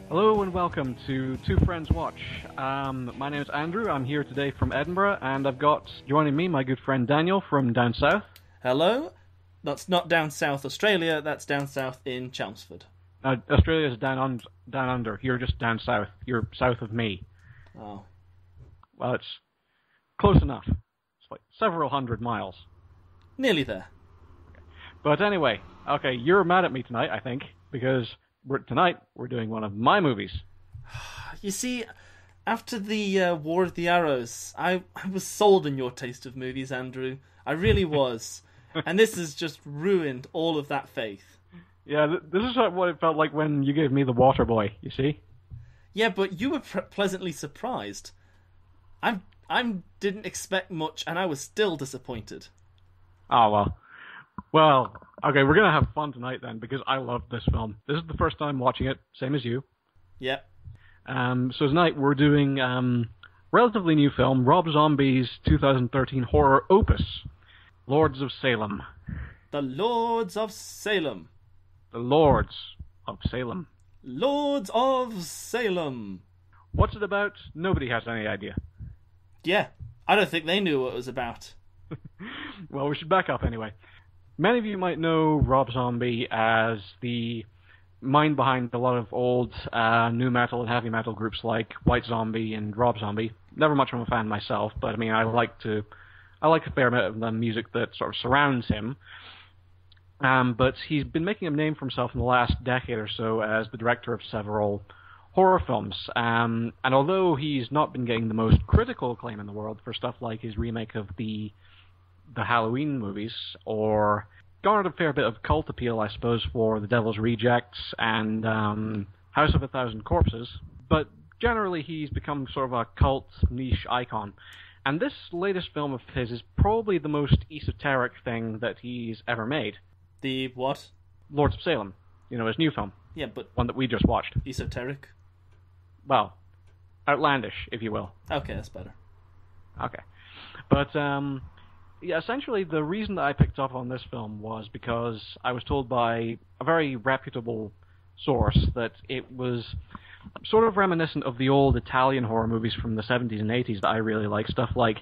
Hello and welcome to Two Friends Watch. My name is Andrew. I'm here today from Edinburgh, and I've got joining me my good friend Daniel from down south. Hello. That's not down south Australia. That's down south in Chelmsford. Australia's down under. You're just down south. You're south of me. Oh. Well, it's close enough. It's like several hundred miles. Nearly there. But anyway, okay, you're mad at me tonight, I think, because tonight we're doing one of my movies. You see, after the War of the Arrows, I was sold on your taste of movies, Andrew. I really was. And this has just ruined all of that faith. Yeah, this is what it felt like when you gave me The Waterboy, you see? Yeah, but you were pleasantly surprised. I didn't expect much, and I was still disappointed. Oh, well. Well, okay, we're going to have fun tonight then, because I love this film. This is the first time watching it, same as you. Yep. So tonight we're doing relatively new film, Rob Zombie's 2013 horror opus, Lords of Salem. The Lords of Salem. The Lords of Salem. Lords of Salem. What's it about? Nobody has any idea. Yeah, I don't think they knew what it was about. Well, we should back up anyway. Many of you might know Rob Zombie as the mind behind a lot of old nu metal and heavy metal groups like White Zombie and Rob Zombie. Never much of a fan myself, but I mean, I like a fair bit of the music that sort of surrounds him. But he's been making a name for himself in the last decade or so as the director of several horror films. And although he's not been getting the most critical acclaim in the world for stuff like his remake of the Halloween movies, or garnered a fair bit of cult appeal, I suppose, for The Devil's Rejects and House of a Thousand Corpses, but generally he's become sort of a cult niche icon. And this latest film of his is probably the most esoteric thing that he's ever made. The what? Lords of Salem. You know, his new film. Yeah, but... one that we just watched. Esoteric? Well, outlandish, if you will. Okay, that's better. Okay. But, yeah, essentially the reason that I picked up on this film was because I was told by a very reputable source that it was sort of reminiscent of the old Italian horror movies from the 70s and 80s that I really like. Stuff like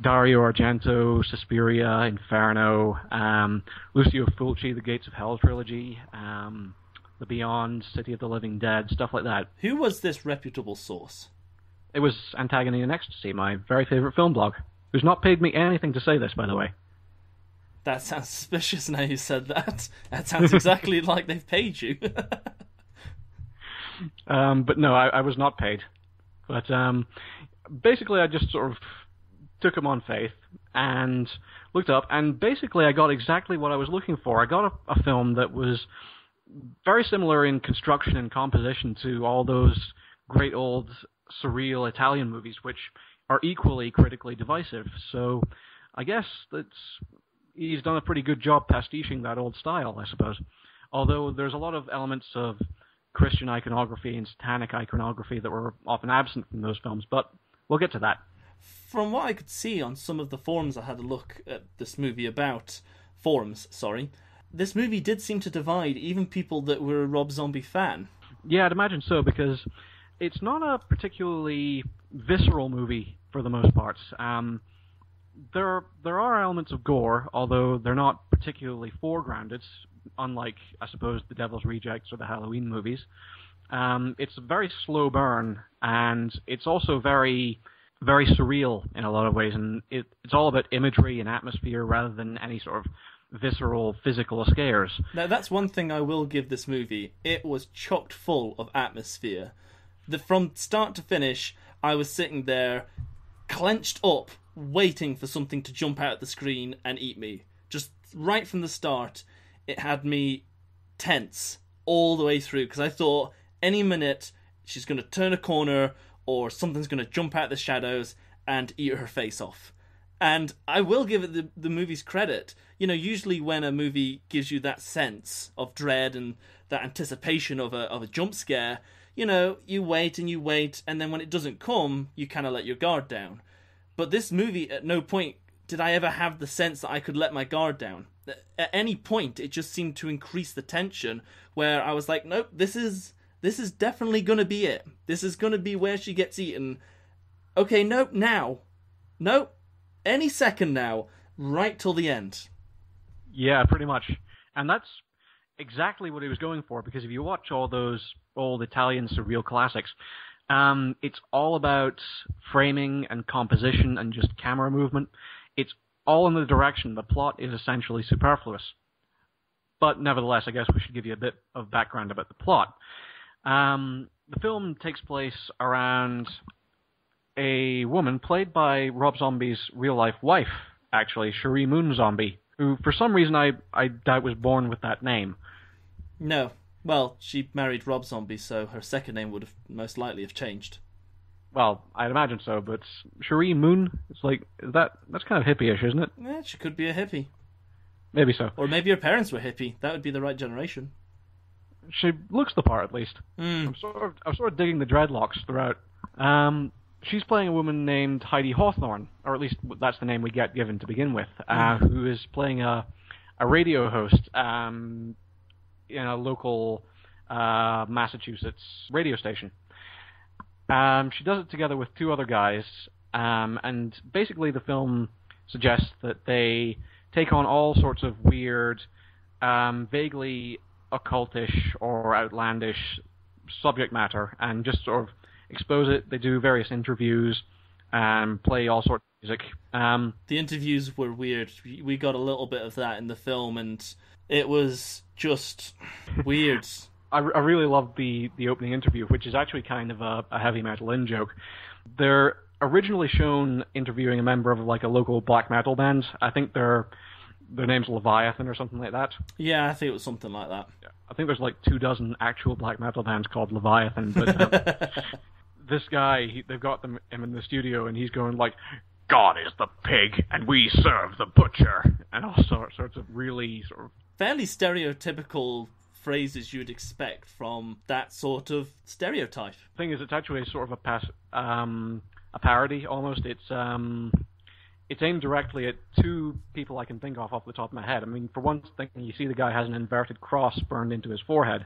Dario Argento, Suspiria, Inferno, Lucio Fulci, The Gates of Hell trilogy, The Beyond, City of the Living Dead, stuff like that. Who was this reputable source? It was Antagony and Ecstasy, my very favorite film blog. Who's not paid me anything to say this, by the way. That sounds suspicious now you said that. That sounds exactly like they've paid you. But no, I was not paid. But basically I just sort of took him on faith and looked up, and basically I got exactly what I was looking for. I got a film that was very similar in construction and composition to all those great old surreal Italian movies, which are equally critically divisive. So I guess he's done a pretty good job pastiching that old style, I suppose. Although there's a lot of elements of Christian iconography and satanic iconography that were often absent from those films, but we'll get to that. From what I could see on some of the forums I had a look at this movie about, this movie did seem to divide even people that were a Rob Zombie fan. Yeah, I'd imagine so, because it's not a particularly visceral movie for the most part. There are elements of gore, although they're not particularly foregrounded, unlike, I suppose, The Devil's Rejects or the Halloween movies. It's a very slow burn, and it's also very, very surreal in a lot of ways, and it's all about imagery and atmosphere rather than any sort of visceral physical scares. Now, that's one thing I will give this movie. It was chocked full of atmosphere. From start to finish, I was sitting there, clenched up, waiting for something to jump out the screen and eat me. Just right from the start, it had me tense all the way through, because I thought any minute she's going to turn a corner or something's going to jump out the shadows and eat her face off. And I will give it the movie's credit. You know, usually when a movie gives you that sense of dread and that anticipation of a jump scare, you wait and you wait, and then when it doesn't come, you kind of let your guard down. But this movie, at no point did I ever have the sense that I could let my guard down. At any point, it just seemed to increase the tension, where I was like, nope, this is definitely going to be it. This is going to be where she gets eaten. Okay, nope, now. Nope, any second now, right till the end. Yeah, pretty much. And that's exactly what he was going for, because if you watch all those old Italian surreal classics, it's all about framing and composition and just camera movement. It's all in the direction. The plot is essentially superfluous. But nevertheless, I guess we should give you a bit of background about the plot. The film takes place around a woman played by Rob Zombie's real-life wife, actually, Cherie Moon Zombie, who for some reason I doubt was born with that name. No. Well, she married Rob Zombie, so her second name would have most likely have changed. Well, I'd imagine so, but Cherie Moon, it's like, that's kind of hippie-ish, isn't it? Yeah, she could be a hippie. Maybe so. Or maybe her parents were hippie. That would be the right generation. She looks the part, at least. Mm. I'm sort of digging the dreadlocks throughout. She's playing a woman named Heidi Hawthorne, or at least that's the name we get given to begin with, who is playing a radio host in a local Massachusetts radio station. She does it together with two other guys, and basically the film suggests that they take on all sorts of weird, vaguely occultish or outlandish subject matter and just sort of expose it. They do various interviews and play all sorts of music. The interviews were weird. We got a little bit of that in the film, and it was just weird. I really loved the opening interview, which is actually kind of a heavy metal in-joke. They're originally shown interviewing a member of like a local black metal band. I think their name's Leviathan or something like that. Yeah, I think it was something like that. Yeah. I think there's like 24 actual black metal bands called Leviathan, but this guy, they've got him in the studio, and he's going like, "God is the pig, and we serve the butcher," and all sorts of really sort of fairly stereotypical phrases you'd expect from that sort of stereotype. The thing is, it's actually sort of a parody almost. It's aimed directly at two people I can think of off the top of my head. I mean, for one thing, you see the guy has an inverted cross burned into his forehead.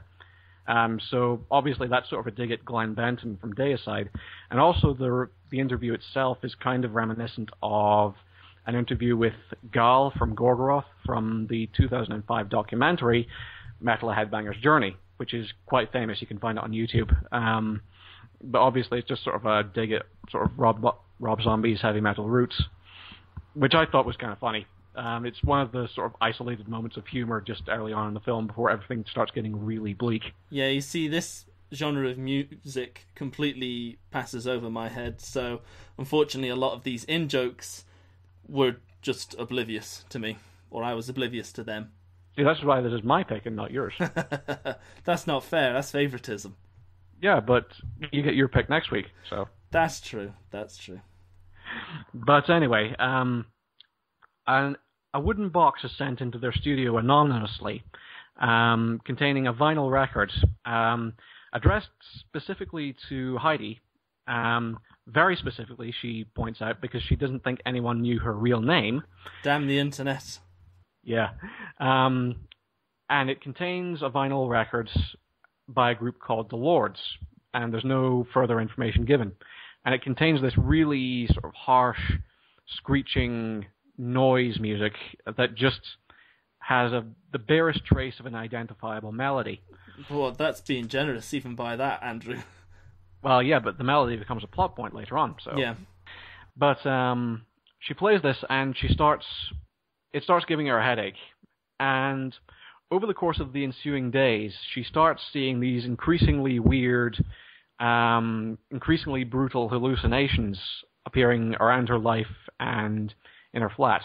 So obviously that's sort of a dig at Glenn Benton from Deicide. And also the interview itself is kind of reminiscent of an interview with Gal from Gorgoroth from the 2005 documentary Metal a Headbanger's Journey, which is quite famous. You can find it on YouTube. But obviously it's just sort of a dig at sort of Rob Zombie's heavy metal roots, which I thought was kind of funny. It's one of the sort of isolated moments of humor just early on in the film before everything starts getting really bleak. Yeah, you see, this genre of music completely passes over my head, so unfortunately a lot of these in-jokes were just oblivious to me, or I was oblivious to them. See, that's why this is my pick and not yours. That's not fair, that's favoritism. Yeah, but you get your pick next week, so... That's true. But anyway, a wooden box is sent into their studio anonymously, containing a vinyl record addressed specifically to Heidi. Very specifically, she points out, because she doesn't think anyone knew her real name. Damn the internet. Yeah. And it contains a vinyl record by a group called The Lords, and there's no further information given. And it contains this really sort of harsh, screeching noise music that just has the barest trace of an identifiable melody. Well, that's being generous even by that, Andrew. Well, yeah, but the melody becomes a plot point later on, so... Yeah. But she plays this, and it starts giving her a headache. And over the course of the ensuing days, she starts seeing these increasingly weird, increasingly brutal hallucinations appearing around her life and in her flat.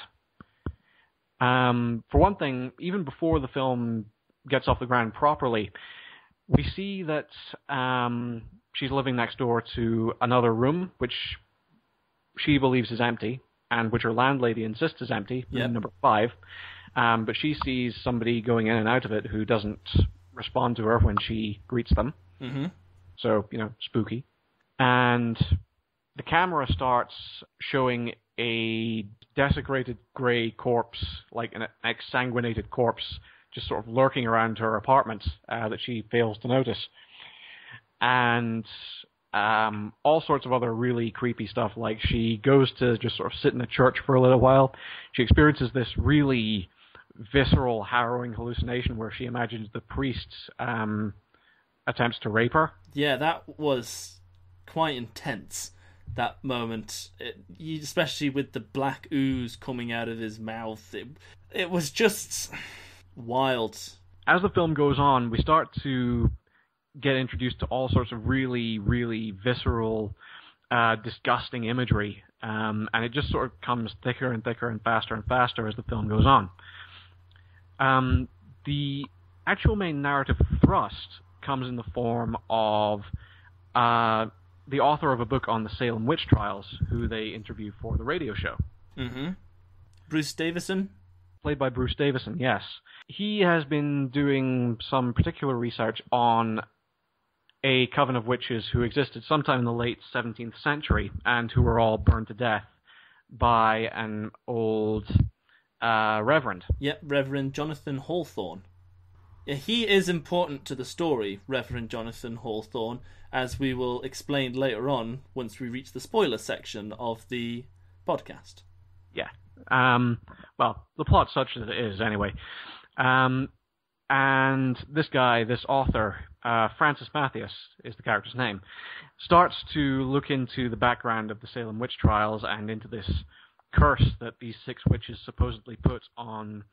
For one thing, even before the film gets off the ground properly, we see that she's living next door to another room, which she believes is empty, and which her landlady insists is empty, room number 5. But she sees somebody going in and out of it who doesn't respond to her when she greets them. Mm-hmm. so, spooky. And the camera starts showing a desecrated grey corpse, like an exsanguinated corpse, just sort of lurking around her apartment that she fails to notice. And all sorts of other really creepy stuff, like she goes to just sort of sit in a church for a little while. She experiences this really visceral, harrowing hallucination where she imagines the priest attempts to rape her. Yeah, that was quite intense, that moment, especially with the black ooze coming out of his mouth. It was just wild. As the film goes on, we start to get introduced to all sorts of really, really visceral, disgusting imagery, and it just sort of comes thicker and thicker and faster as the film goes on. The actual main narrative thrust comes in the form of the author of a book on the Salem witch trials, who they interview for the radio show. Mm-hmm. Bruce Davison? Played by Bruce Davison, yes. He has been doing some particular research on a coven of witches who existed sometime in the late 17th century and who were all burned to death by an old reverend. Yep, Reverend Jonathan Hawthorne. Yeah, he is important to the story, Reverend Jonathan Hawthorne, as we will explain later on once we reach the spoiler section of the podcast. Yeah. Well, the plot's such as it is, anyway. And this guy, this author, Francis Matthias is the character's name, starts to look into the background of the Salem witch trials and into this curse that these 6 witches supposedly put on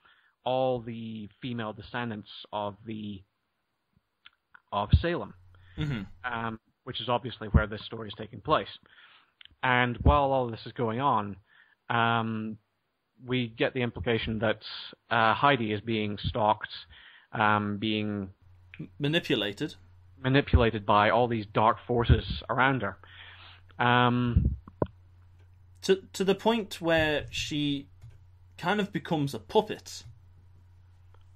all the female descendants of Salem, mm-hmm. Which is obviously where this story is taking place. And while all this is going on, we get the implication that Heidi is being stalked, being manipulated by all these dark forces around her. To the point where she kind of becomes a puppet.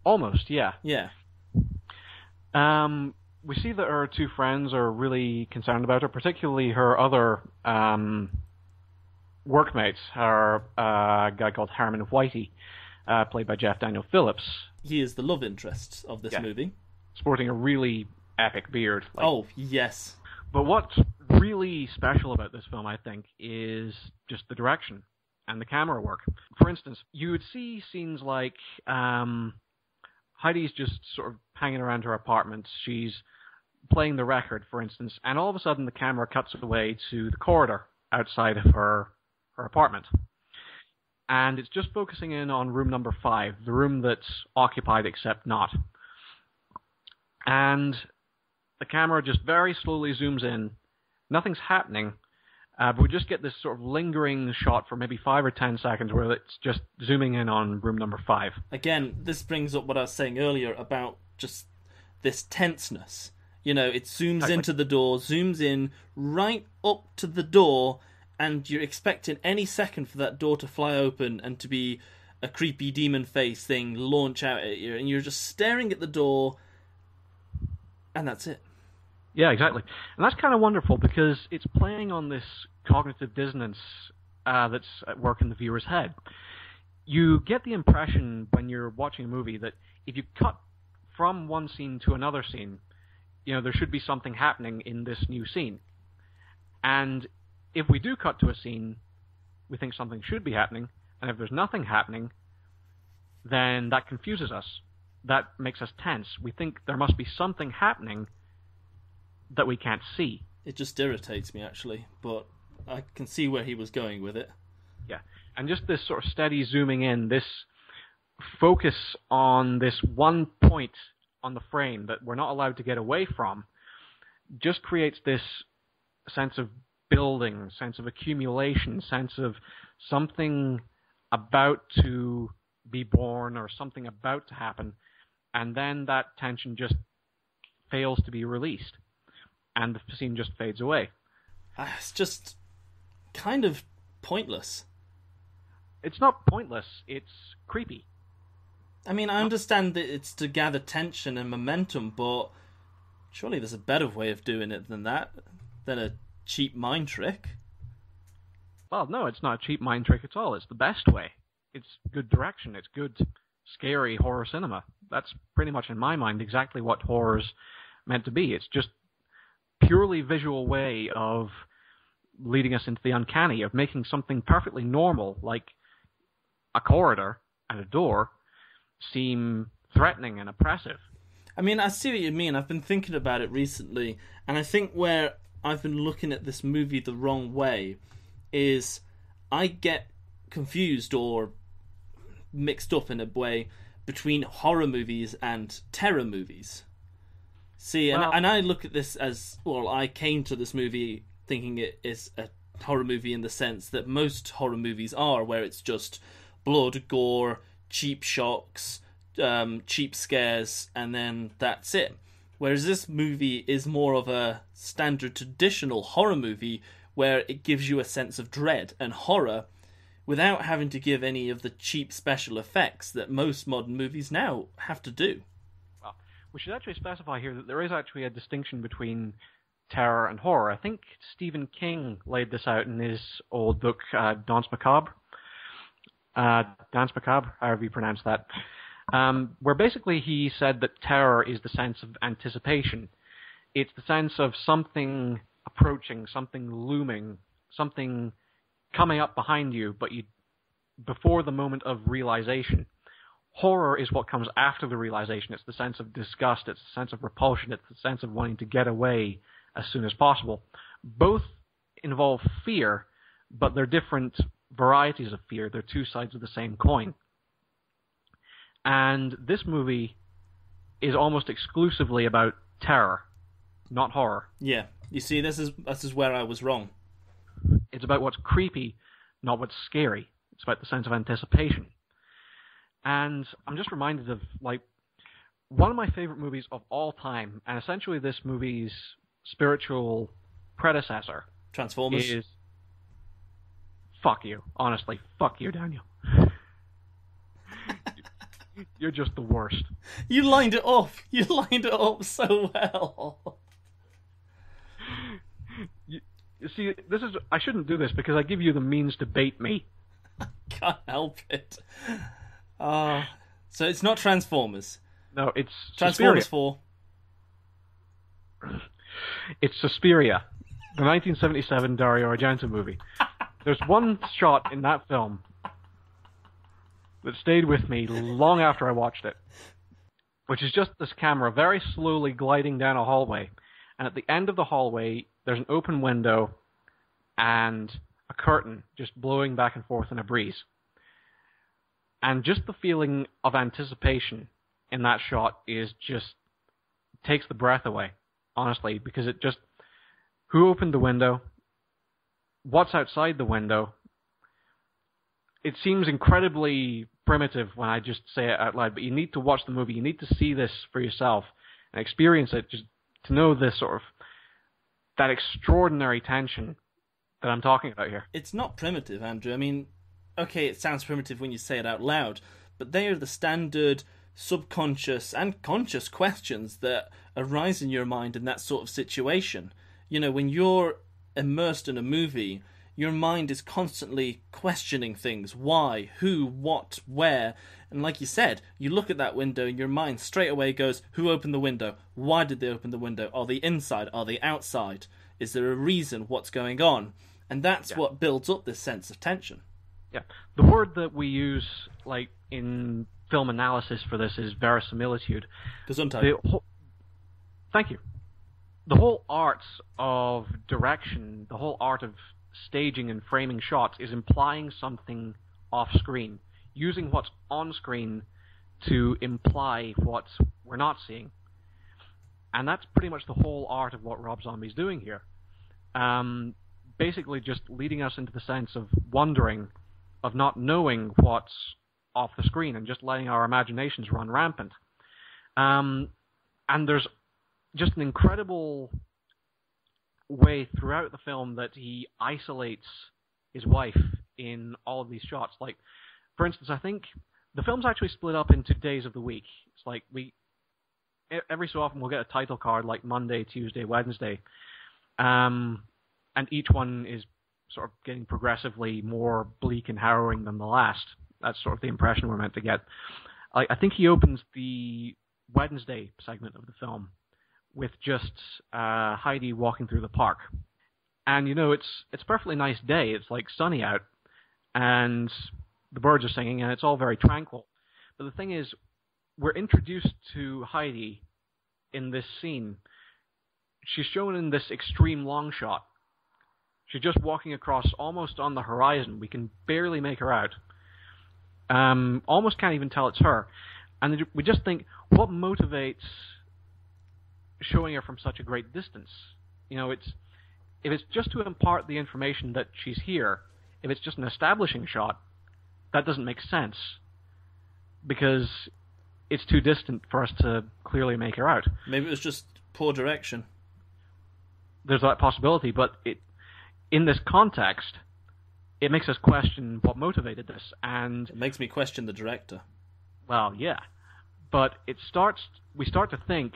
Almost, yeah. Yeah. We see that her 2 friends are really concerned about her, particularly her other workmates, her guy called Harmon Whitey, played by Jeff Daniel Phillips. He is the love interest of this movie. Sporting a really epic beard. Oh, yes. But what's really special about this film, I think, is just the direction and the camera work. For instance, you would see scenes like Heidi's just sort of hanging around her apartment. She's playing the record, for instance, and all of a sudden the camera cuts away to the corridor outside of her apartment. And it's just focusing in on room number 5, the room that's occupied except not. And the camera just very slowly zooms in. Nothing's happening, but we just get this sort of lingering shot for maybe 5 or 10 seconds where it's just zooming in on room number 5. Again, this brings up what I was saying earlier about just this tenseness. It zooms into the door, zooms in right up to the door, and you're expecting any second for that door to fly open and to be a creepy demon face thing launch out at you, and you're just staring at the door, and that's it. Yeah, exactly. And that's kind of wonderful because it's playing on this cognitive dissonance that's at work in the viewer's head. You get the impression when you're watching a movie that if you cut from one scene to another scene, there should be something happening in this new scene. And if we do cut to a scene, we think something should be happening, and if there's nothing happening, then that confuses us. That makes us tense. We think there must be something happening that we can't see. It just irritates me, actually, but I can see where he was going with it. Yeah, and just this sort of steady zooming in, this focus on this one point on the frame that we're not allowed to get away from, just creates this sense of building, sense of accumulation, sense of something about to be born or something about to happen, and then that tension just fails to be released, and the scene just fades away. It's just kind of pointless. It's not pointless, it's creepy. I mean, I understand that it's to gather tension and momentum, but Surely there's a better way of doing it than that, than a cheap mind trick. Well, no, it's not a cheap mind trick at all. It's the best way. It's good direction. It's good, scary horror cinema. That's pretty much, in my mind, exactly what horror's meant to be. It's just purely visual way of leading us into the uncanny, of making something perfectly normal, like a corridor and a door, seem threatening and oppressive. I mean, I see what you mean. I've been thinking about it recently, and I think where I've been looking at this movie the wrong way is I get confused or mixed up in a way between horror movies and terror movies. See, and I look at this as, well, I came to this movie thinking it is a horror movie in the sense that most horror movies are, where it's just blood, gore, cheap shocks, cheap scares, and then that's it. Whereas this movie is more of a standard traditional horror movie where it gives you a sense of dread and horror without having to give any of the cheap special effects that most modern movies now have to do. Well, we should actually specify here that there is actually a distinction between terror and horror. I think Stephen King laid this out in his old book, Danse Macabre. Danse Macabre, however you pronounce that. Where basically he said that terror is the sense of anticipation. It's the sense of something approaching, something looming, something coming up behind you, but before the moment of realization. Horror is what comes after the realization. It's the sense of disgust, it's the sense of repulsion, it's the sense of wanting to get away as soon as possible. Both involve fear, but they're different varieties of fear. They're two sides of the same coin. And this movie is almost exclusively about terror, not horror. Yeah, you see, this is where I was wrong. It's about what's creepy, not what's scary. It's about the sense of anticipation. And I'm just reminded of, like, one of my favorite movies of all time, and essentially this movie's spiritual predecessor Transformers? Is... Fuck you. Honestly, fuck you, Daniel. You're just the worst. You lined it up. You lined it up so well. You see, I shouldn't do this because I give you the means to bait me. I can't help it. So it's not Transformers. No, it's Transformers Suspiria. 4. It's Suspiria, the 1977 Dario Argento movie. There's one shot in that film that stayed with me long after I watched it, which is just this camera very slowly gliding down a hallway, and at the end of the hallway, there's an open window and a curtain just blowing back and forth in a breeze. And just the feeling of anticipation in that shot takes the breath away, honestly, because it just, who opened the window? What's outside the window? It seems incredibly primitive when I just say it out loud, but you need to watch the movie. You need to see this for yourself and experience it just to know this sort of, that extraordinary tension that I'm talking about here. It's not primitive, Andrew. I mean, okay, it sounds primitive when you say it out loud, but they are the standard subconscious and conscious questions that arise in your mind in that sort of situation. You know, when you're immersed in a movie, your mind is constantly questioning things. Why? Who? What? Where? And like you said, you look at that window and your mind straight away goes, who opened the window? Why did they open the window? Are they inside? Are they outside? Is there a reason? What's going on? And that's what builds up this sense of tension. Yeah. The word that we use, like, in film analysis for this is verisimilitude. Gesundheit. Thank you. The whole art of direction, the whole art of staging and framing shots is implying something off-screen, using what's on-screen to imply what we're not seeing. And that's pretty much the whole art of what Rob Zombie's doing here. Basically just leading us into the sense of wondering, of not knowing what's off the screen and just letting our imaginations run rampant. And there's just an incredible way throughout the film that he isolates his wife in all of these shots. Like, for instance, I think the film's actually split up into days of the week. It's like every so often we'll get a title card like Monday, Tuesday, Wednesday, and each one is sort of getting progressively more bleak and harrowing than the last. That's sort of the impression we're meant to get. I think he opens the Wednesday segment of the film with just Heidi walking through the park. And, it's a perfectly nice day. It's like sunny out, and the birds are singing, and it's all very tranquil. But the thing is, we're introduced to Heidi in this scene. She's shown in this extreme long shot. She's just walking across almost on the horizon. We can barely make her out. Almost can't even tell it's her. And we just think, what motivates showing her from such a great distance? If it's just to impart the information that she's here, if it's just an establishing shot, that doesn't make sense. Because it's too distant for us to clearly make her out. Maybe it was just poor direction. There's that possibility, but in this context, it makes us question what motivated this, and it makes me question the director. Well, yeah, but we start to think: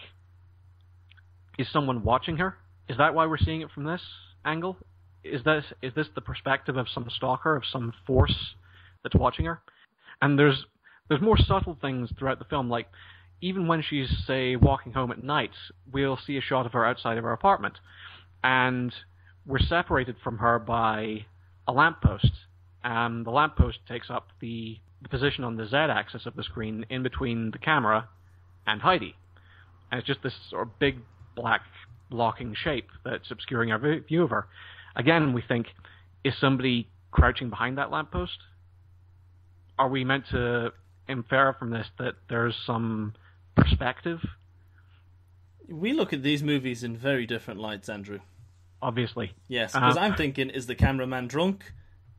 is someone watching her? Is that why we're seeing it from this angle? Is this the perspective of some stalker, of some force that's watching her? And there's more subtle things throughout the film, like even when she's, say, walking home at night, we'll see a shot of her outside of her apartment, and we're separated from her by a lamppost. The lamppost takes up the position on the Z-axis of the screen in between the camera and Heidi. And it's just this sort of big black blocking shape that's obscuring our view of her. Again, we think, is somebody crouching behind that lamppost? Are we meant to infer from this that there's some perspective? We look at these movies in very different lights, Andrew. Obviously. Yes, because I'm thinking, is the cameraman drunk?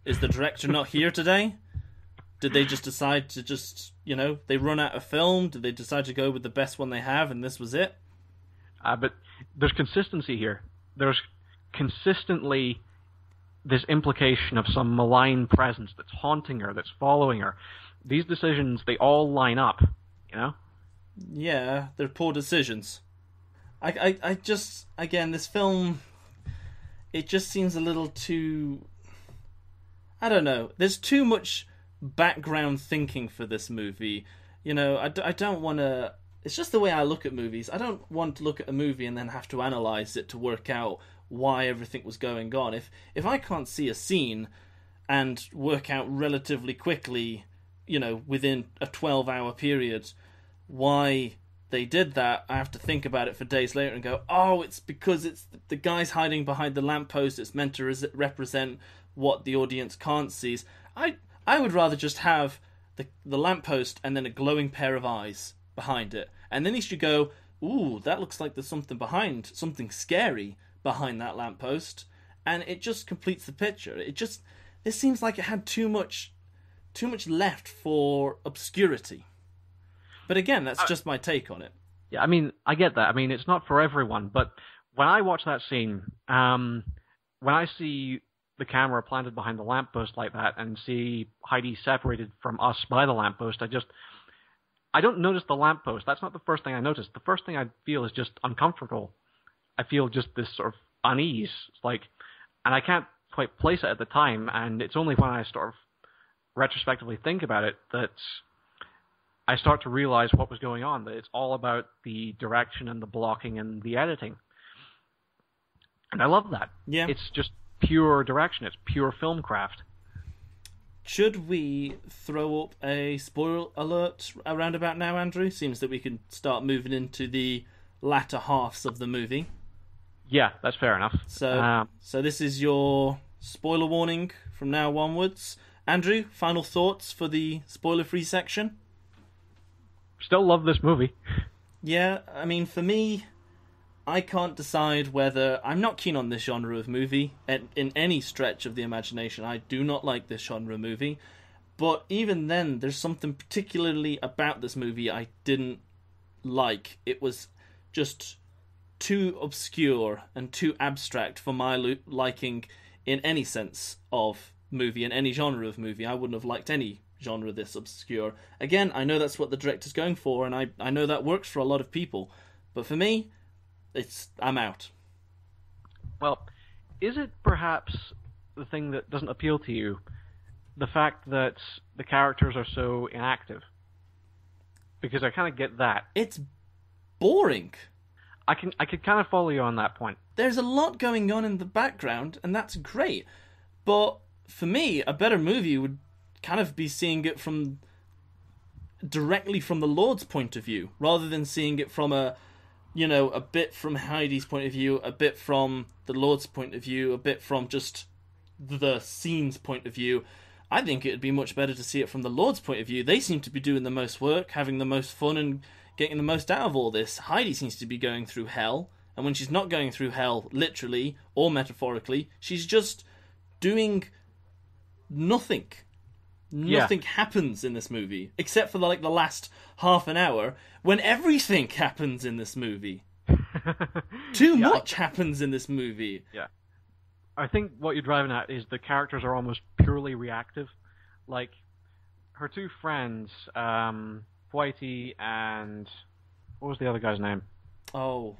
Is the director not here today? Did they just decide to they run out of film? Did they decide to go with the best one they have and this was it? But there's consistency here. There's consistently this implication of some malign presence that's haunting her, that's following her. These decisions, they all line up, Yeah, they're poor decisions. I just, again, this film, it just seems a little too, I don't know, there's too much background thinking for this movie. I don't want to, it's just the way I look at movies. I don't want to look at a movie and then have to analyze it to work out why everything was going on. If I can't see a scene and work out relatively quickly, within a 12-hour period, why they did that, I have to think about it for days later and go, oh, it's because it's the guy's hiding behind the lamppost. It's meant to represent what the audience can't see. I would rather just have the lamppost and then a glowing pair of eyes behind it. And then he should go, ooh, that looks like there's something scary behind that lamppost. And it just completes the picture. It seems like it had too much left for obscurity. But again, that's just my take on it. Yeah, I get that. It's not for everyone, but when I watch that scene, when I see the camera planted behind the lamppost like that and see Heidi separated from us by the lamppost, I don't notice the lamppost. That's not the first thing I notice. The first thing I feel is just uncomfortable. I feel just this sort of unease. And I can't quite place it at the time, and it's only when I sort of retrospectively think about it that I start to realize what was going on, that it's all about the direction and the blocking and the editing. And I love that. Yeah. It's just pure direction. It's pure film craft. Should we throw up a spoiler alert around about now, Andrew? Seems that we can start moving into the latter halves of the movie. Yeah, that's fair enough. So this is your spoiler warning from now onwards. Andrew, final thoughts for the spoiler-free section? Still love this movie. Yeah, for me, I can't decide whether... I'm not keen on this genre of movie in any stretch of the imagination. I do not like this genre of movie. But even then, there's something particularly about this movie I didn't like. It was just too obscure and too abstract for my liking in any sense of movie, in any genre of movie. I wouldn't have liked any genre this obscure. Again, I know that's what the director's going for, and I know that works for a lot of people. But for me, I'm out. Well, is it perhaps the thing that doesn't appeal to you, the fact that the characters are so inactive? Because I kind of get that. It's boring. I could kind of follow you on that point. There's a lot going on in the background, and that's great. But for me, a better movie would kind of be seeing it directly from the Lord's point of view, rather than seeing it from a bit from Heidi's point of view, a bit from the Lord's point of view, a bit from just the scene's point of view. I think it would be much better to see it from the Lord's point of view. They seem to be doing the most work, having the most fun, and getting the most out of all this. Heidi seems to be going through hell, and when she's not going through hell, literally or metaphorically, she's just doing nothing. Nothing happens in this movie, except for the last half an hour, when everything happens in this movie. Too much happens in this movie. Yeah. I think what you're driving at is the characters are almost purely reactive. Like, her two friends, Whitey and... what was the other guy's name? Oh,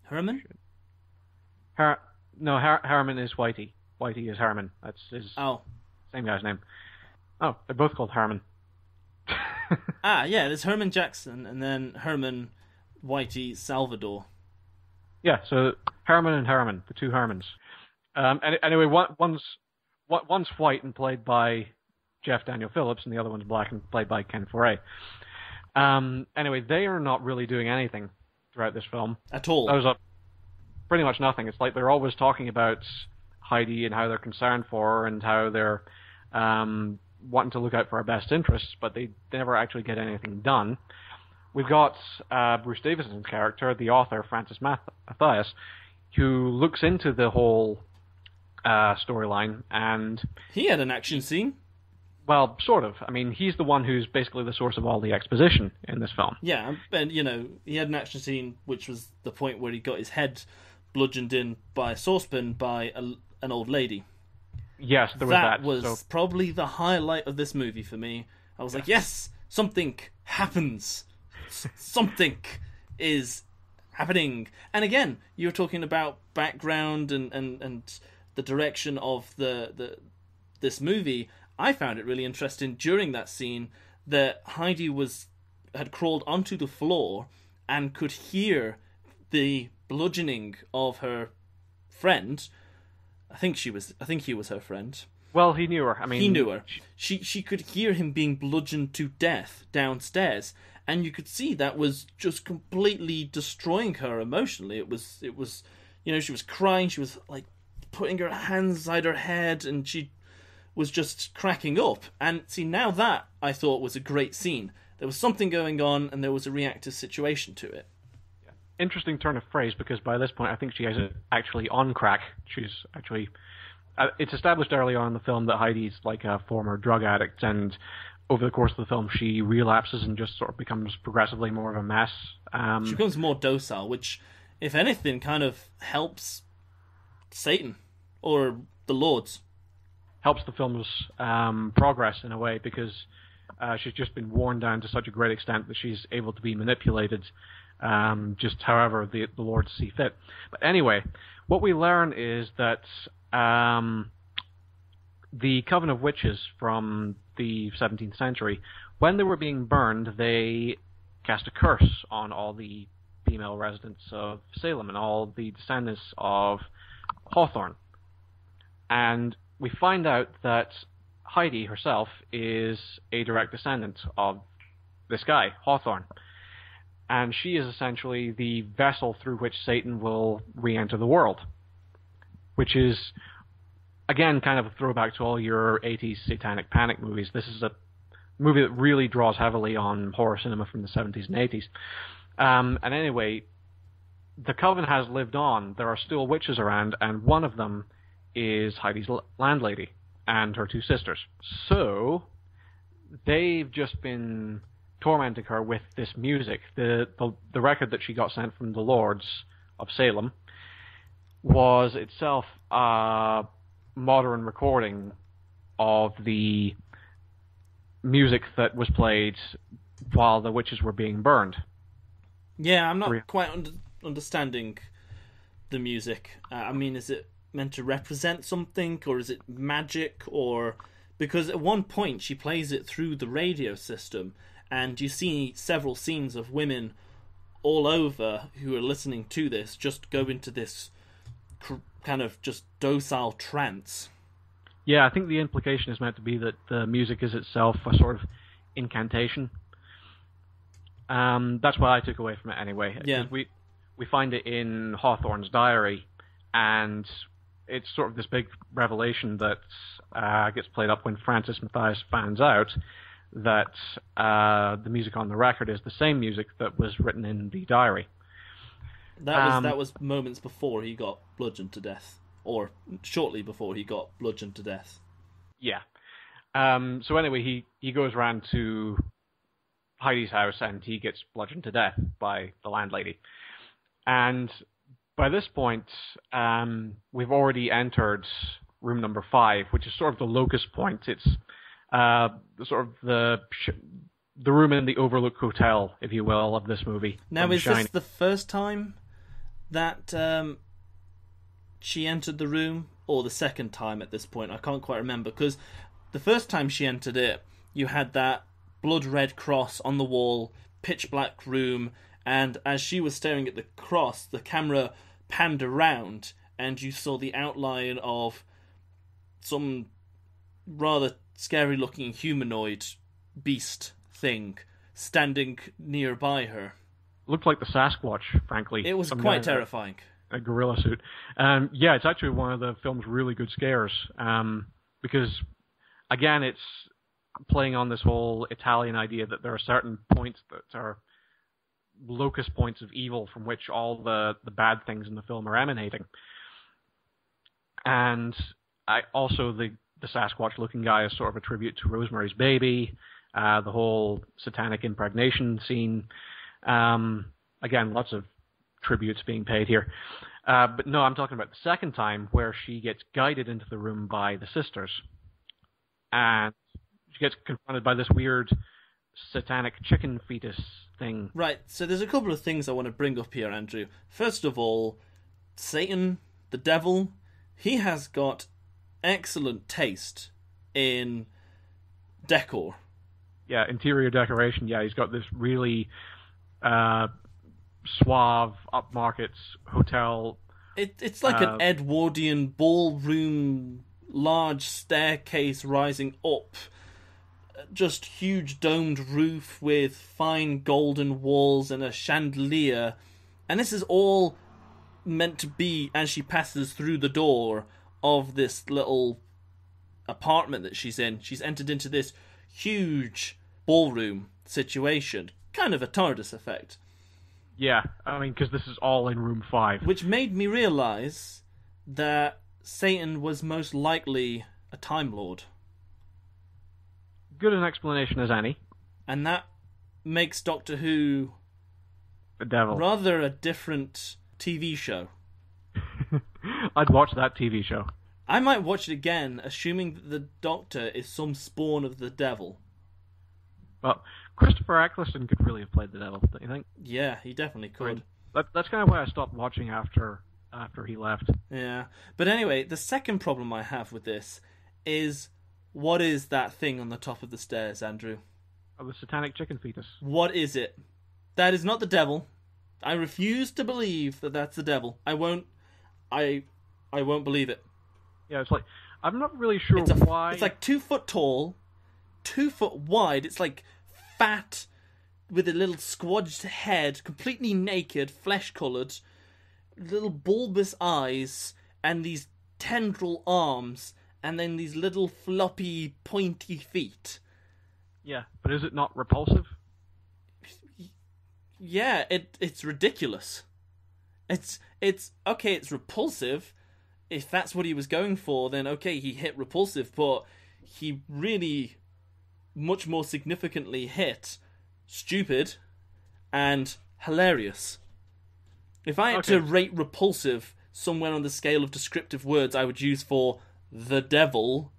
Herman? Herman is Whitey. Whitey is Herman. That's his same guy's name. Oh, they're both called Herman. Yeah, there's Herman Jackson, and then Herman Whitey Salvador. Yeah, so Herman and Herman, the two Hermans. Anyway, one's white and played by Jeff Daniel Phillips, and the other one's black and played by Ken Foray. Anyway, they are not really doing anything throughout this film. At all. That was pretty much nothing. It's like they're always talking about Heidi and how they're concerned for her and how they're wanting to look out for her best interests, but they never actually get anything done. We've got Bruce Davison's character, the author, Francis Matthias, who looks into the whole storyline, and... he had an action scene. Well, sort of. I mean, he's the one who's basically the source of all the exposition in this film. Yeah, and, he had an action scene, which was the point where he got his head bludgeoned in by a saucepan by an old lady. Yes, there was that. That was probably the highlight of this movie for me. I was like, yes, something happens. Something is happening. And again, you were talking about background and the direction of this movie. I found it really interesting during that scene that Heidi had crawled onto the floor and could hear the bludgeoning of her friend. I think he was her friend. Well, he knew her. I mean, he knew her. She could hear him being bludgeoned to death downstairs, and you could see that was just completely destroying her emotionally. It was she was crying. She was like putting her hands inside her head, and she was just cracking up. And see, now that I thought was a great scene. There was something going on, and there was a reactive situation to it. Interesting turn of phrase, because by this point I think she is actually on crack. She's actually... it's established early on in the film that Heidi's like a former drug addict, and over the course of the film she relapses and just sort of becomes progressively more of a mess. She becomes more docile, which, if anything, kind of helps Satan, or the Lords. Helps the film's progress in a way, because she's just been worn down to such a great extent that she's able to be manipulated just however the Lords see fit. But anyway, what we learn is that the Coven of Witches from the 17th century, when they were being burned, they cast a curse on all the female residents of Salem and all the descendants of Hawthorne. And we find out that Heidi herself is a direct descendant of this guy, Hawthorne. And she is essentially the vessel through which Satan will re-enter the world. Which is, again, kind of a throwback to all your 80s satanic panic movies. This is a movie that really draws heavily on horror cinema from the 70s and 80s. And anyway, the Coven has lived on. There are still witches around, and one of them is Heidi's landlady and her two sisters. So, they've just been tormenting her with this music. The record that she got sent from the Lords of Salem was itself a modern recording of the music that was played while the witches were being burned. Yeah, I'm not quite understanding the music. I mean, is it meant to represent something, or is it magic, or... Because at one point she plays it through the radio system, and you see several scenes of women all over who are listening to this just go into this kind of just docile trance. Yeah, I think the implication is meant to be that the music is itself a sort of incantation. That's what I took away from it anyway. Yeah. We find it in Hawthorne's diary, and it's sort of this big revelation that gets played up when Francis Matthias finds out that the music on the record is the same music that was written in the diary. That was moments before he got bludgeoned to death, or shortly before he got bludgeoned to death. Yeah. So anyway, he goes around to Heidi's house and he gets bludgeoned to death by the landlady. And by this point, we've already entered room number 5, which is sort of the locus point. It's the room in the Overlook Hotel, if you will, of this movie. Now, is this the first time that she entered the room, or the second time at this point? I can't quite remember, because the first time she entered it, you had that blood-red cross on the wall, pitch-black room, and as she was staring at the cross, the camera panned around, and you saw the outline of some rather scary-looking humanoid beast thing standing nearby her. Looked like the Sasquatch, frankly. It was quite terrifying. A gorilla suit. Yeah, it's actually one of the film's really good scares, because, again, it's playing on this whole Italian idea that there are certain points that are locus points of evil from which all the bad things in the film are emanating. And also the Sasquatch-looking guy is sort of a tribute to Rosemary's Baby, the whole satanic impregnation scene. Again, lots of tributes being paid here. But no, I'm talking about the second time where she gets guided into the room by the sisters. And she gets confronted by this weird satanic chicken fetus thing. Right, so there's a couple of things I want to bring up here, Andrew. First of all, Satan, the devil, he has got excellent taste in decor. Yeah, interior decoration. Yeah, he's got this really suave, upmarket hotel. It's like an Edwardian ballroom, large staircase rising up, just huge domed roof with fine golden walls and a chandelier. And this is all meant to be, as she passes through the door of this little apartment that she's in, she's entered into this huge ballroom situation. Kind of a TARDIS effect. Yeah, I mean, because this is all in room 5. Which made me realise that Satan was most likely a Time Lord. Good an explanation as any. And that makes Doctor Who the devil rather a different TV show. I'd watch that TV show. I might watch it again, assuming that the Doctor is some spawn of the devil. Well, Christopher Eccleston could really have played the devil, don't you think? Yeah, he definitely could. That's kind of why I stopped watching after he left. Yeah. But anyway, the second problem I have with this is, what is that thing on the top of the stairs, Andrew? Oh, the satanic chicken fetus. What is it? That is not the devil. I refuse to believe that that's the devil. I won't believe it. Yeah, it's like, I'm not really sure why. It's like 2 foot tall, 2 foot wide. It's like fat, with a little squodged head, completely naked, flesh-coloured, little bulbous eyes, and these tendril arms, and then these little floppy, pointy feet. Yeah, but is it not repulsive? Yeah, it's ridiculous. It's okay, it's repulsive. If that's what he was going for, then okay, he hit repulsive, but he really much more significantly hit stupid and hilarious. If I had to rate repulsive somewhere on the scale of descriptive words I would use for the devil,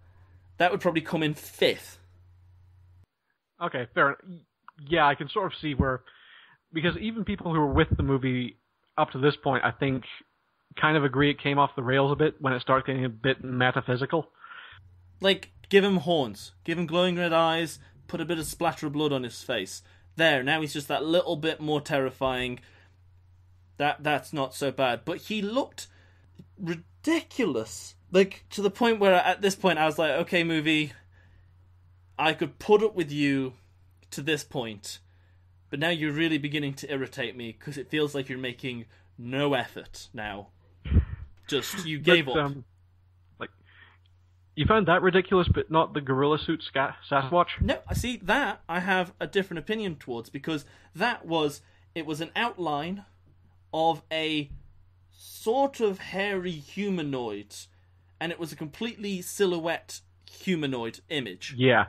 that would probably come in 5th. Okay, fair. Yeah, I can sort of see where because even people who were with the movie up to this point, I think, kind of agree it came off the rails a bit when it started getting a bit metaphysical. Like, give him horns, give him glowing red eyes, put a bit of splatter of blood on his face. There, now he's just that little bit more terrifying. That's not so bad. But he looked ridiculous. Like, to the point where at this point I was like, okay, movie, I could put up with you to this point, but now you're really beginning to irritate me because it feels like you're making no effort now. Just, you gave up. Like, you found that ridiculous, but not the gorilla suit Sasquatch? No, I see, that I have a different opinion towards, because it was an outline of a sort of hairy humanoid, and it was a completely silhouette humanoid image. Yeah.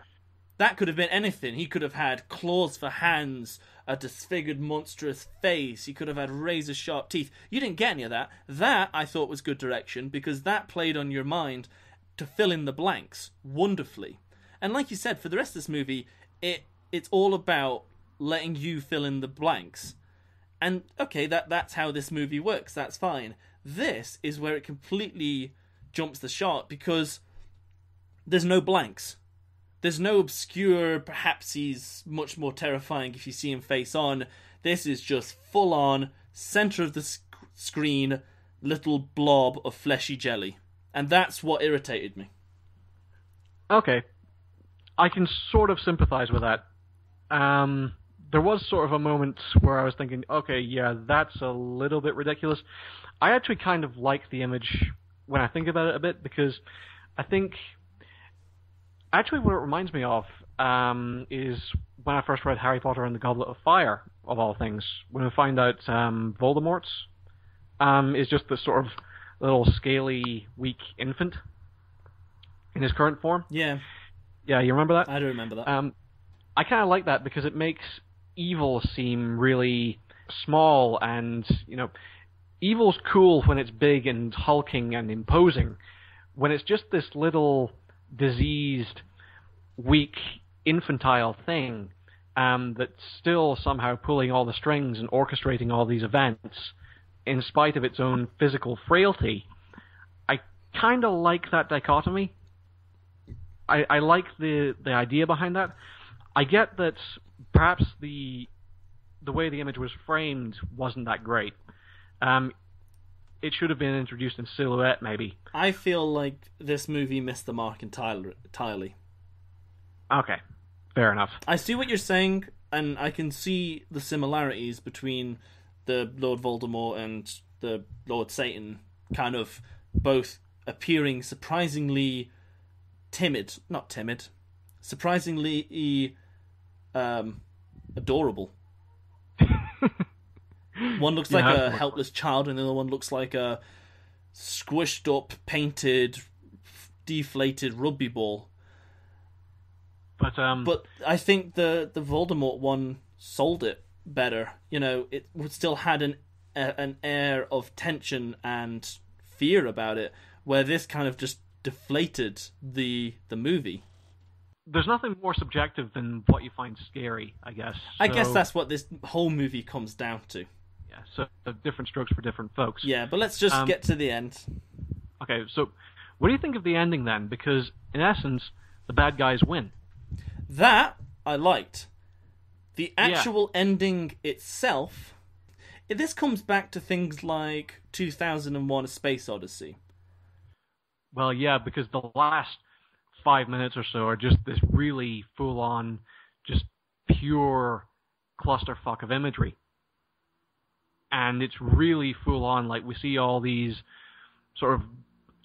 That could have been anything. He could have had claws for hands, a disfigured monstrous face. He could have had razor-sharp teeth. You didn't get any of that. That, I thought, was good direction, because that played on your mind to fill in the blanks wonderfully. And like you said, for the rest of this movie, it's all about letting you fill in the blanks. And, okay, that's how this movie works. That's fine. This is where it completely jumps the shark, because there's no blanks. There's no obscure, perhaps he's much more terrifying if you see him face on. This is just full on, center of the screen, little blob of fleshy jelly. And that's what irritated me. Okay. I can sort of sympathize with that. There was sort of a moment where I was thinking, okay, yeah, that's a little bit ridiculous. I actually kind of like the image when I think about it a bit, because I think... Actually, what it reminds me of is when I first read Harry Potter and the Goblet of Fire, of all things, when we find out Voldemort's is just this sort of little scaly, weak infant in his current form. Yeah. Yeah, you remember that? I do remember that. I kind of like that because it makes evil seem really small, and, evil's cool when it's big and hulking and imposing. When it's just this little diseased, weak, infantile thing that's still somehow pulling all the strings and orchestrating all these events in spite of its own physical frailty, I kind of like that dichotomy. I like the idea behind that. I get that perhaps the way the image was framed wasn't that great. It should have been introduced in silhouette, maybe. I feel like this movie missed the mark entirely. Okay, fair enough. I see what you're saying, and I can see the similarities between the Lord Voldemort and the Lord Satan, kind of both appearing surprisingly surprisingly adorable. One looks like a helpless child, and the other one looks like a squished up, painted, deflated rugby ball. But I think the Voldemort one sold it better. It still had an air of tension and fear about it, where this kind of just deflated the movie. There's nothing more subjective than what you find scary, I guess. I guess that's what this whole movie comes down to. Yeah, so different strokes for different folks. Yeah, but let's just get to the end. Okay, so what do you think of the ending then? Because, in essence, the bad guys win. That I liked. The actual ending itself... This comes back to things like 2001: A Space Odyssey. Well, yeah, because the last 5 minutes or so are just this really full-on, just pure clusterfuck of imagery. And it's really full-on, like we see all these sort of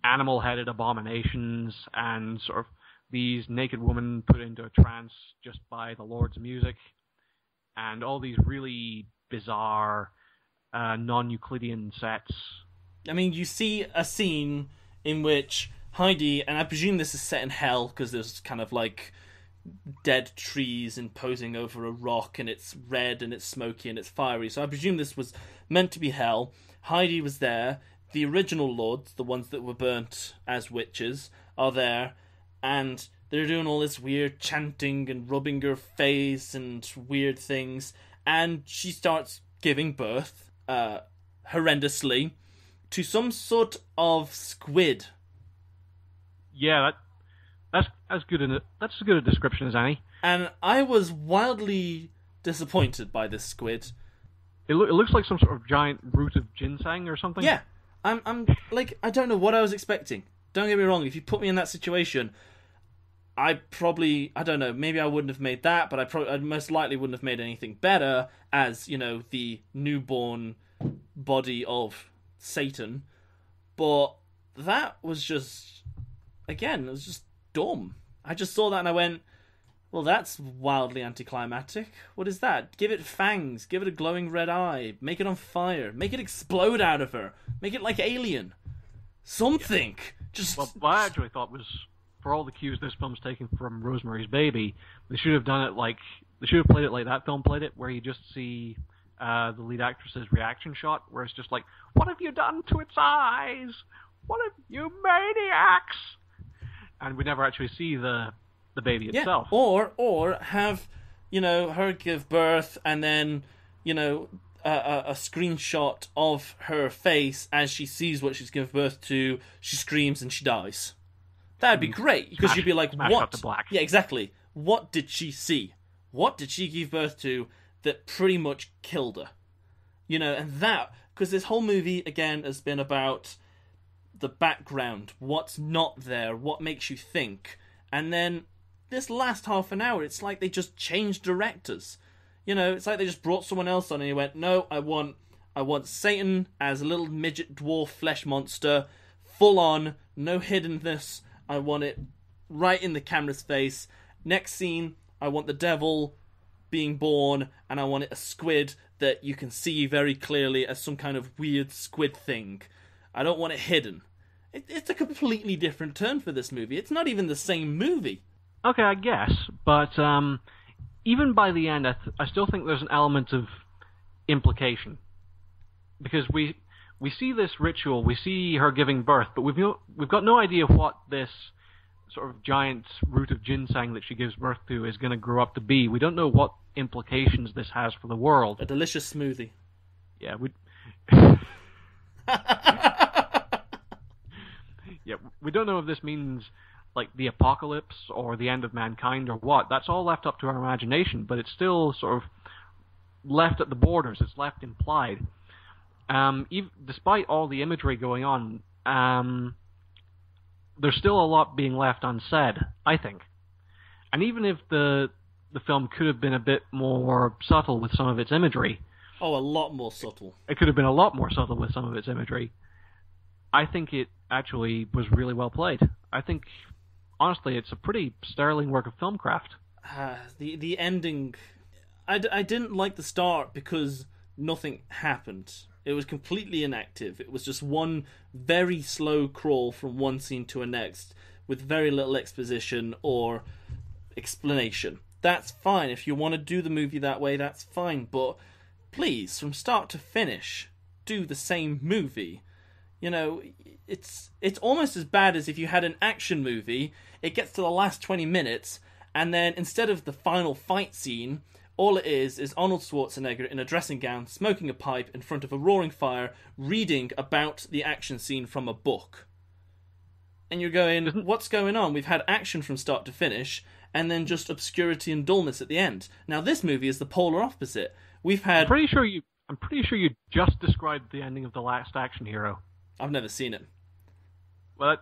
animal-headed abominations and sort of these naked women put into a trance just by the Lord's music, and all these really bizarre non-Euclidean sets. I mean, you see a scene in which Heidi, and I presume this is set in hell because there's kind of like dead trees imposing over a rock, and it's red and it's smoky and it's fiery, so I presume this was meant to be hell. Heidi was there. The original lords, the ones that were burnt as witches, are there, and they're doing all this weird chanting and rubbing her face and weird things, and she starts giving birth, horrendously, to some sort of squid. Yeah, that's as good a description as any. And I was wildly disappointed by this squid. It looks like some sort of giant root of ginseng or something. Yeah, I'm like, I don't know what I was expecting. Don't get me wrong, if you put me in that situation, I don't know, maybe I wouldn't have made that, but I most likely wouldn't have made anything better as, the newborn body of Satan. But that was just, again, it was just dumb. I just saw that and I went, well, that's wildly anticlimactic. What is that? Give it fangs, give it a glowing red eye, make it on fire, make it explode out of her, make it like Alien. Something. Just. Well, what I actually thought was, for all the cues this film's taken from Rosemary's Baby, they should have played it like that film played it, where you just see the lead actress's reaction shot, where it's just like, "What have you done to its eyes? What have you maniacs?" And we never actually see the baby itself. Or have, her give birth and then, a screenshot of her face as she sees what she's given birth to, she screams and she dies. That'd be great, because you'd be like, what? To black. Yeah, exactly. What did she see? What did she give birth to that pretty much killed her? And that, because this whole movie, again, has been about the background, what's not there, what makes you think. And then this last half an hour, it's like they just changed directors. It's like they just brought someone else on and he went, no, I want Satan as a little midget dwarf flesh monster, full on, no hiddenness. I want it right in the camera's face. Next scene, I want the devil being born, and I want it a squid that you can see very clearly as some kind of weird squid thing. I don't want it hidden. It's a completely different turn for this movie. It's not even the same movie. Okay, I guess, but even by the end, I still think there's an element of implication, because we see this ritual, we see her giving birth, but we've got no idea what this sort of giant root of ginseng that she gives birth to is going to grow up to be. We don't know what implications this has for the world. A delicious smoothie. Yeah, we don't know if this means like the apocalypse or the end of mankind or what. That's all left up to our imagination, but it's still sort of left at the borders. It's left implied. Despite all the imagery going on, there's still a lot being left unsaid, I think. And even if the film could have been a bit more subtle with some of its imagery... Oh, a lot more subtle. It could have been a lot more subtle with some of its imagery. I think it actually was really well played. I think, honestly, it's a pretty sterling work of filmcraft. The ending... I didn't like the start because nothing happened. It was completely inactive. It was just one very slow crawl from one scene to the next with very little exposition or explanation. That's fine. If you want to do the movie that way, that's fine. But please, from start to finish, do the same movie. It's almost as bad as if you had an action movie, it gets to the last 20 minutes, and then instead of the final fight scene, all it is Arnold Schwarzenegger in a dressing gown, smoking a pipe in front of a roaring fire, reading about the action scene from a book. And you're going, what's going on? We've had action from start to finish, and then just obscurity and dullness at the end. Now this movie is the polar opposite. We've had... I'm pretty sure you just described the ending of The Last Action Hero. I've never seen it. Well,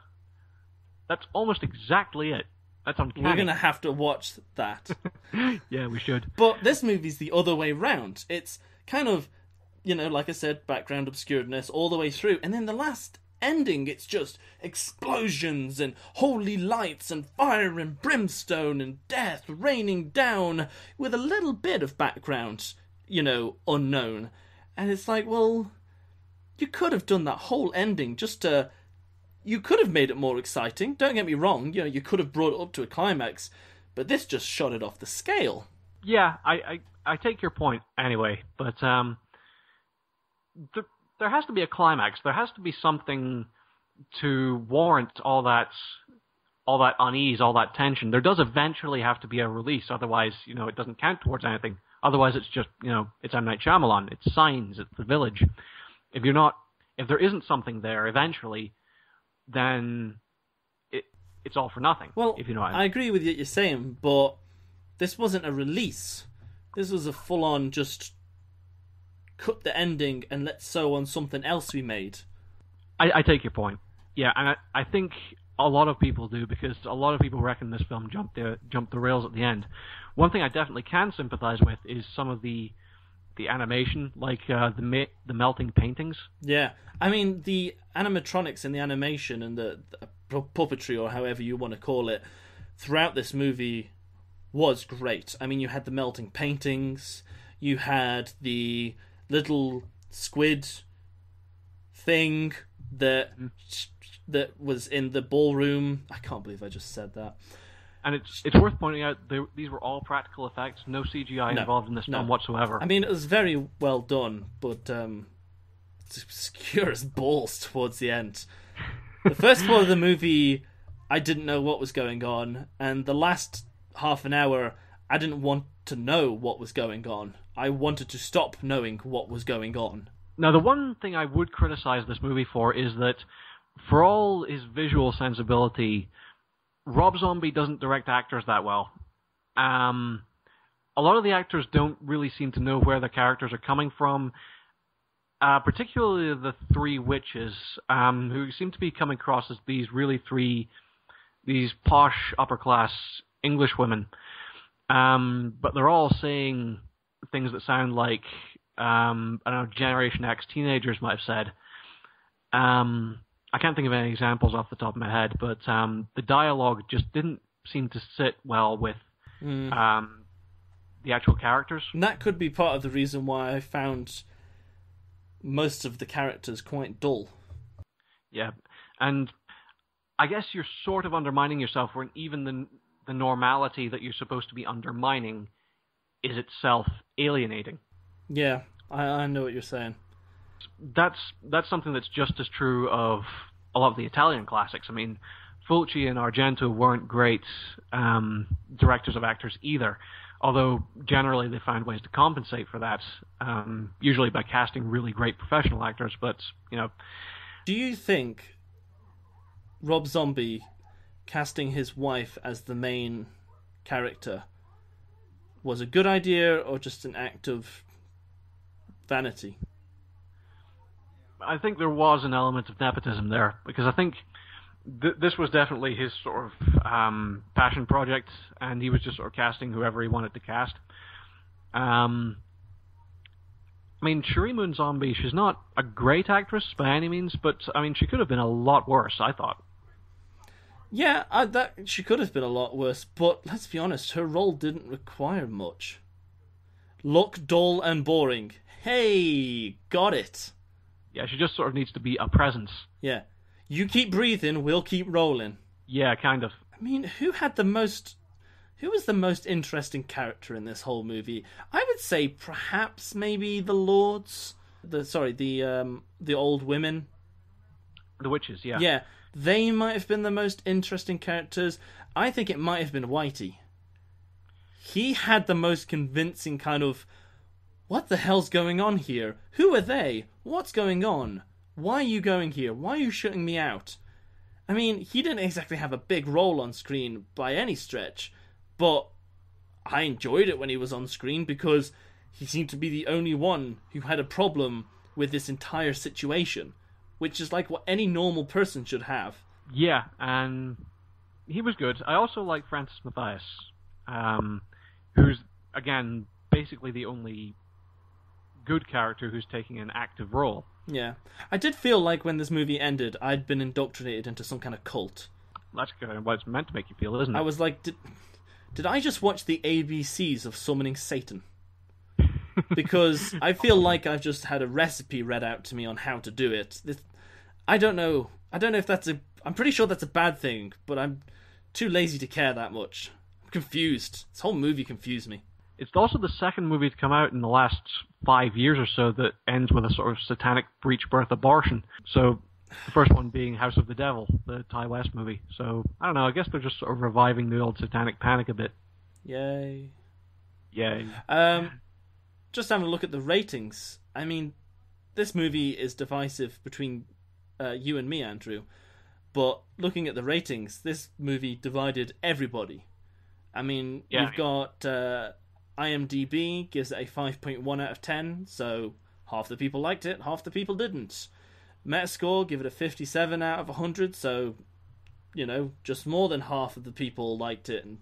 that's almost exactly it. That's uncanny. We're going to have to watch that. Yeah, we should. But this movie's the other way round. It's kind of, like I said, background obscuredness all the way through. And then the last ending, it's just explosions and holy lights and fire and brimstone and death raining down with a little bit of background, unknown. And it's like, well, you could have done that whole ending just to... You could have made it more exciting, don't get me wrong, you could have brought it up to a climax, but this just shot it off the scale. Yeah, I take your point anyway, but there has to be a climax. There has to be something to warrant all that unease, all that tension. There does eventually have to be a release, otherwise, it doesn't count towards anything. Otherwise, it's just, it's M. Night Shyamalan, it's Signs, it's The Village. If there isn't something there eventually, then it's all for nothing. Well, if you know what I agree with what you're saying, but this wasn't a release. This was a full-on just cut the ending and let's sew on something else we made. I take your point. Yeah, and I think a lot of people do, because a lot of people reckon this film jumped the rails at the end. One thing I definitely can sympathize with is some of the animation, like the melting paintings. Yeah, I mean, the animatronics and the animation and the puppetry, or however you want to call it, throughout this movie was great. I mean, you had the melting paintings, you had the little squid thing that was in the ballroom. I can't believe I just said that. And it's worth pointing out these were all practical effects, no CGI involved in this film whatsoever. I mean, it was very well done, but it's obscure as balls towards the end. The first part of the movie, I didn't know what was going on, and the last half an hour, I didn't want to know what was going on. I wanted to stop knowing what was going on. Now, the one thing I would criticize this movie for is that, for all his visual sensibility, Rob Zombie doesn't direct actors that well. A lot of the actors don't really seem to know where the characters are coming from, particularly the three witches, who seem to be coming across as these posh, upper-class English women. But they're all saying things that sound like, I don't know, Generation X teenagers might have said. I can't think of any examples off the top of my head, but the dialogue just didn't seem to sit well with the actual characters. And that could be part of the reason why I found most of the characters quite dull. Yeah, and I guess you're sort of undermining yourself when even the normality that you're supposed to be undermining is itself alienating. Yeah, I know what you're saying. That's something that's just as true of a lot of the Italian classics. I mean, Fulci and Argento weren't great directors of actors either, although generally they found ways to compensate for that, usually by casting really great professional actors. But, do you think Rob Zombie casting his wife as the main character was a good idea or just an act of vanity? I think there was an element of nepotism there, because I think this was definitely his sort of passion project, and he was just sort of casting whoever he wanted to cast. I mean, Sheri Zombie, she's not a great actress by any means, but I mean, she could have been a lot worse, I thought. Yeah, she could have been a lot worse, but let's be honest, her role didn't require much. Look dull and boring. Hey, got it. Yeah, she just sort of needs to be a presence. Yeah. You keep breathing, we'll keep rolling. Yeah, kind of. I mean, who was the most interesting character in this whole movie? I would say perhaps maybe the lords. The old women. The witches, yeah. Yeah, they might have been the most interesting characters. I think it might have been Whitey. He had the most convincing kind of, what the hell's going on here? Who are they? What's going on? Why are you going here? Why are you shutting me out? I mean, he didn't exactly have a big role on screen by any stretch, but I enjoyed it when he was on screen because he seemed to be the only one who had a problem with this entire situation, which is like what any normal person should have. Yeah, and he was good. I also like Francis Matthias, who's, again, basically the only good character who's taking an active role. Yeah. I did feel like when this movie ended, I'd been indoctrinated into some kind of cult. That's kind of what it's meant to make you feel, isn't it? I was like, did I just watch the ABCs of summoning Satan? Because I feel like I've just had a recipe read out to me on how to do it. I don't know if that's I'm pretty sure that's a bad thing, but I'm too lazy to care that much. I'm confused. This whole movie confused me. It's also the second movie to come out in the last 5 years or so that ends with a sort of satanic breech birth abortion. So, the first one being House of the Devil, the Ty West movie. So, I don't know, I guess they're just sort of reviving the old satanic panic a bit. Yay. Yay. just having a look at the ratings, I mean, this movie is divisive between you and me, Andrew. But looking at the ratings, this movie divided everybody. I mean, you've got IMDb gives it a 5.1 out of 10, so half the people liked it, half the people didn't. Metascore give it a 57 out of 100, so, you know, just more than half of the people liked it and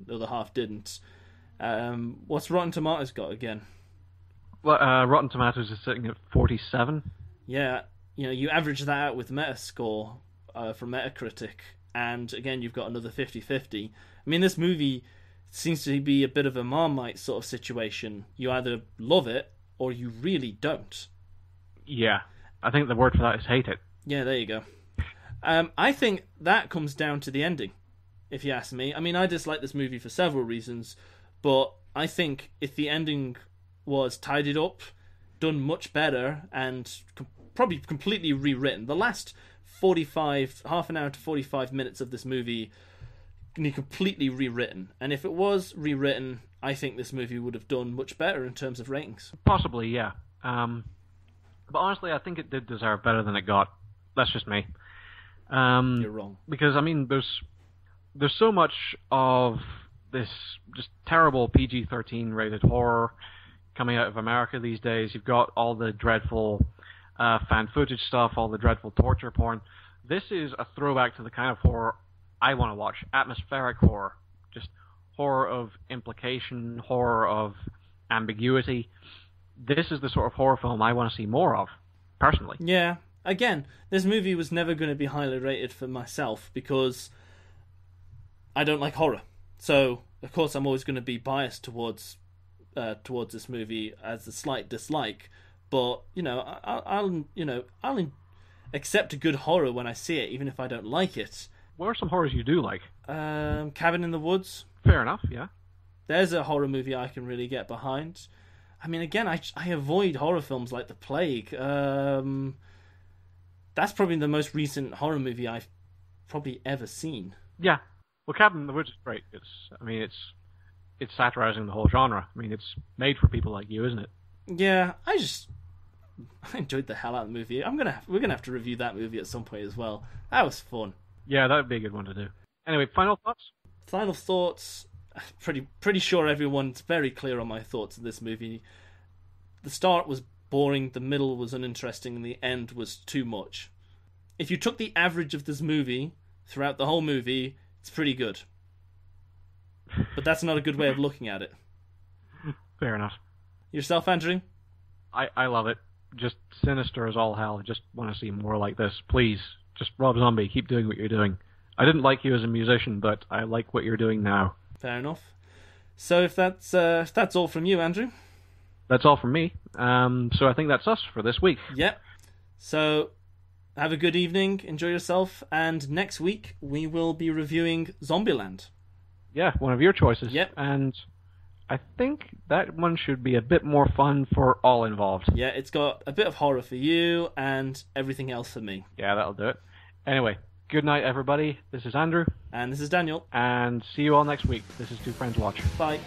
the other half didn't. What's Rotten Tomatoes got again? Well, Rotten Tomatoes is sitting at 47. Yeah, you know, you average that out with Metascore from Metacritic, and again, you've got another 50-50. I mean, this movie seems to be a bit of a Marmite sort of situation. You either love it, or you really don't. Yeah, I think the word for that is hate it. Yeah, there you go. I think that comes down to the ending, if you ask me. I mean, I dislike this movie for several reasons, but I think if the ending was tidied up, done much better, and probably completely rewritten, the last half an hour to 45 minutes of this movie can be completely rewritten. And if it was rewritten, I think this movie would have done much better in terms of ratings. Possibly, yeah. But honestly, I think it did deserve better than it got. That's just me. You're wrong. Because, I mean, there's so much of this just terrible PG-13 rated horror coming out of America these days. You've got all the dreadful fan footage stuff, all the dreadful torture porn. This is a throwback to the kind of horror I want to watch. Atmospheric horror. Just horror of implication, horror of ambiguity. This is the sort of horror film I want to see more of, personally. Yeah. Again, this movie was never going to be highly rated for myself because I don't like horror. So, of course, I'm always going to be biased towards this movie as a slight dislike. But, you know, I'll accept a good horror when I see it, even if I don't like it. What are some horrors you do like? Cabin in the Woods. Fair enough, yeah. There's a horror movie I can really get behind. I mean, again, I avoid horror films like The Plague. That's probably the most recent horror movie I've probably ever seen. Yeah. Well, Cabin in the Woods is great. It's satirizing the whole genre. I mean, it's made for people like you, isn't it? Yeah, I enjoyed the hell out of the movie. We're gonna have to review that movie at some point as well. That was fun. Yeah, that would be a good one to do. Anyway, final thoughts? Final thoughts. Pretty sure everyone's very clear on my thoughts of this movie. The start was boring, the middle was uninteresting, and the end was too much. If you took the average of this movie throughout the whole movie, it's pretty good. But that's not a good way of looking at it. Fair enough. Yourself, Andrew? I love it. Just sinister as all hell. I just want to see more like this. Please, just Rob Zombie, keep doing what you're doing. I didn't like you as a musician, but I like what you're doing now. Fair enough. So if that's all from you, Andrew? That's all from me. So I think that's us for this week. Yep. So have a good evening, enjoy yourself, and next week we will be reviewing Zombieland. Yeah, one of your choices. Yep. And I think that one should be a bit more fun for all involved. Yeah, it's got a bit of horror for you and everything else for me. Yeah, that'll do it. Anyway, good night, everybody. This is Andrew. And this is Daniel. And see you all next week. This is Two Friends Watch. Bye.